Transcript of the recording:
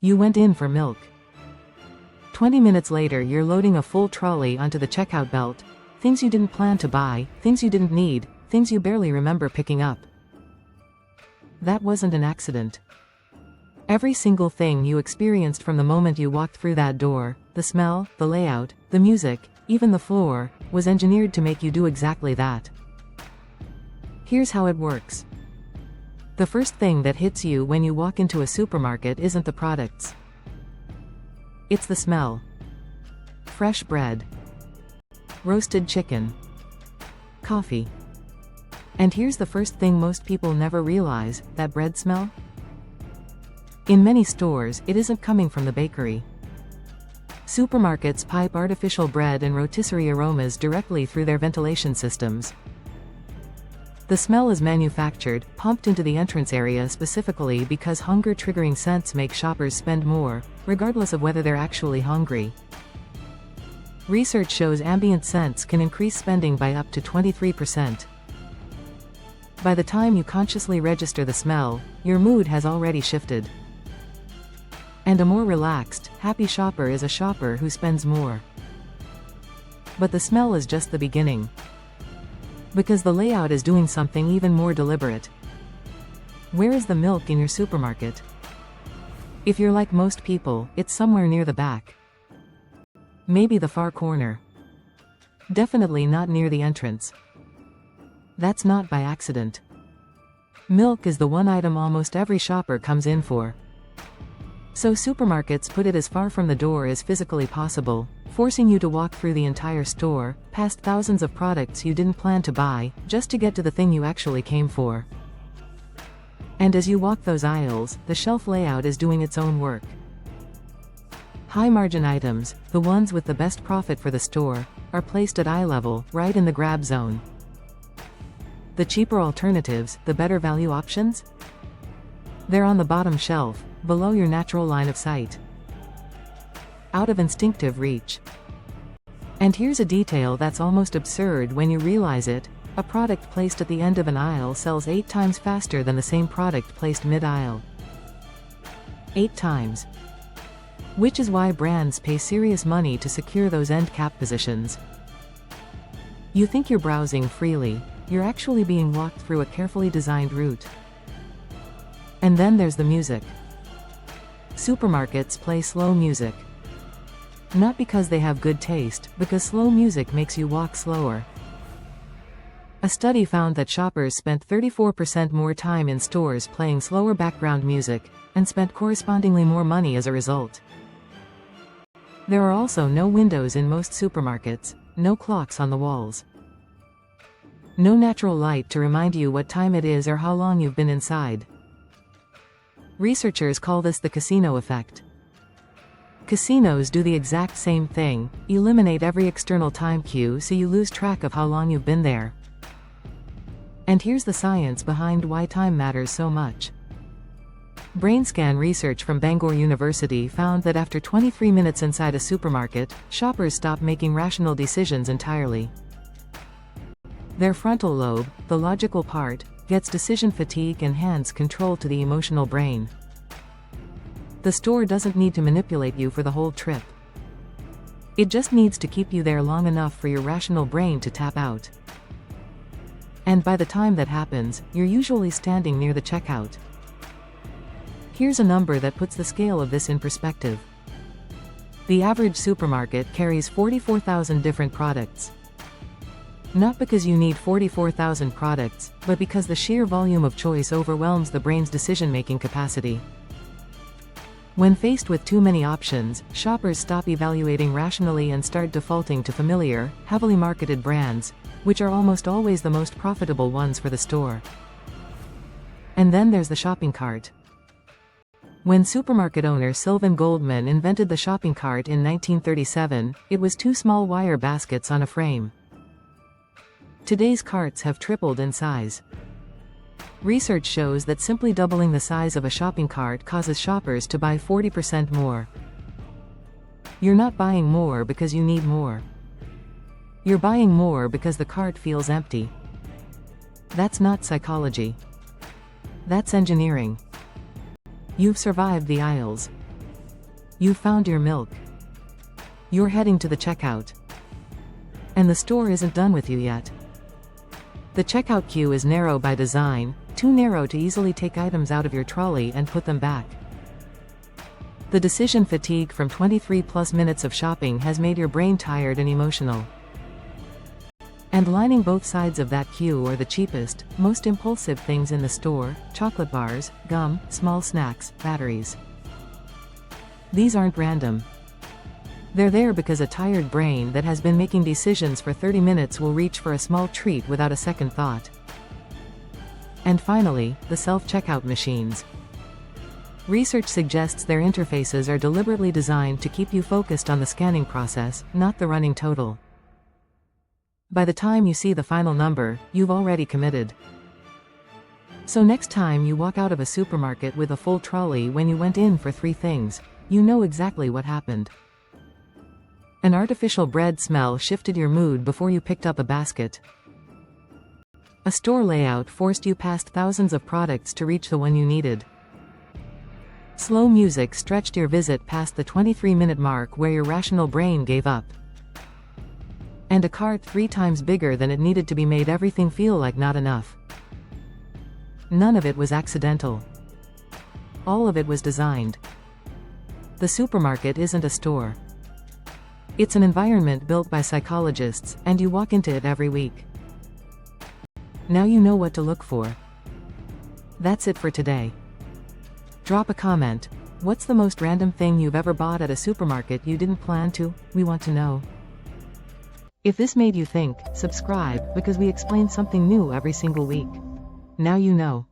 You went in for milk. 20 minutes later you're loading a full trolley onto the checkout belt. Things you didn't plan to buy, things you didn't need, things you barely remember picking up. That wasn't an accident. Every single thing you experienced from the moment you walked through that door, the smell, the layout, the music, even the floor, was engineered to make you do exactly that. Here's how it works. The first thing that hits you when you walk into a supermarket isn't the products. It's the smell. Fresh bread. Roasted chicken. Coffee. And here's the first thing most people never realize, that bread smell? In many stores, it isn't coming from the bakery. Supermarkets pipe artificial bread and rotisserie aromas directly through their ventilation systems. The smell is manufactured, pumped into the entrance area specifically because hunger-triggering scents make shoppers spend more, regardless of whether they're actually hungry. Research shows ambient scents can increase spending by up to 23%. By the time you consciously register the smell, your mood has already shifted. And a more relaxed, happy shopper is a shopper who spends more. But the smell is just the beginning. Because the layout is doing something even more deliberate. Where is the milk in your supermarket? If you're like most people, it's somewhere near the back. Maybe the far corner. Definitely not near the entrance. That's not by accident. Milk is the one item almost every shopper comes in for. So supermarkets put it as far from the door as physically possible, forcing you to walk through the entire store, past thousands of products you didn't plan to buy, just to get to the thing you actually came for. And as you walk those aisles, the shelf layout is doing its own work. High-margin items, the ones with the best profit for the store, are placed at eye level, right in the grab zone. The cheaper alternatives, the better value options? They're on the bottom shelf, below your natural line of sight. Out of instinctive reach. And here's a detail that's almost absurd when you realize it: a product placed at the end of an aisle sells 8 times faster than the same product placed mid-aisle. 8 times. Which is why brands pay serious money to secure those end cap positions. You think you're browsing freely, you're actually being walked through a carefully designed route. And then there's the music. Supermarkets play slow music. Not because they have good taste, because slow music makes you walk slower. A study found that shoppers spent 34% more time in stores playing slower background music, and spent correspondingly more money as a result. There are also no windows in most supermarkets, no clocks on the walls. No natural light to remind you what time it is or how long you've been inside. Researchers call this the casino effect. Casinos do the exact same thing, eliminate every external time cue so you lose track of how long you've been there. And here's the science behind why time matters so much. BrainScan research from Bangor University found that after 23 minutes inside a supermarket, shoppers stop making rational decisions entirely. Their frontal lobe, the logical part, gets decision fatigue and hands control to the emotional brain. The store doesn't need to manipulate you for the whole trip. It just needs to keep you there long enough for your rational brain to tap out. And by the time that happens, you're usually standing near the checkout. Here's a number that puts the scale of this in perspective. The average supermarket carries 44,000 different products. Not because you need 44,000 products, but because the sheer volume of choice overwhelms the brain's decision-making capacity. When faced with too many options, shoppers stop evaluating rationally and start defaulting to familiar, heavily marketed brands, which are almost always the most profitable ones for the store. And then there's the shopping cart. When supermarket owner Sylvan Goldman invented the shopping cart in 1937, it was 2 small wire baskets on a frame. Today's carts have tripled in size. Research shows that simply doubling the size of a shopping cart causes shoppers to buy 40% more. You're not buying more because you need more. You're buying more because the cart feels empty. That's not psychology. That's engineering. You've survived the aisles. You found your milk. You're heading to the checkout. And the store isn't done with you yet. The checkout queue is narrow by design, too narrow to easily take items out of your trolley and put them back. The decision fatigue from 23+ minutes of shopping has made your brain tired and emotional. And lining both sides of that queue are the cheapest, most impulsive things in the store: chocolate bars, gum, small snacks, batteries. These aren't random. They're there because a tired brain that has been making decisions for 30 minutes will reach for a small treat without a second thought. And finally, the self-checkout machines. Research suggests their interfaces are deliberately designed to keep you focused on the scanning process, not the running total. By the time you see the final number, you've already committed. So next time you walk out of a supermarket with a full trolley when you went in for 3 things, you know exactly what happened. An artificial bread smell shifted your mood before you picked up a basket. A store layout forced you past thousands of products to reach the one you needed. Slow music stretched your visit past the 23-minute mark where your rational brain gave up. And a cart 3 times bigger than it needed to be made everything feel like not enough. None of it was accidental. All of it was designed. The supermarket isn't a store. It's an environment built by psychologists, and you walk into it every week. Now you know what to look for. That's it for today. Drop a comment. What's the most random thing you've ever bought at a supermarket you didn't plan to? We want to know. If this made you think, subscribe, because we explain something new every single week. Now you know.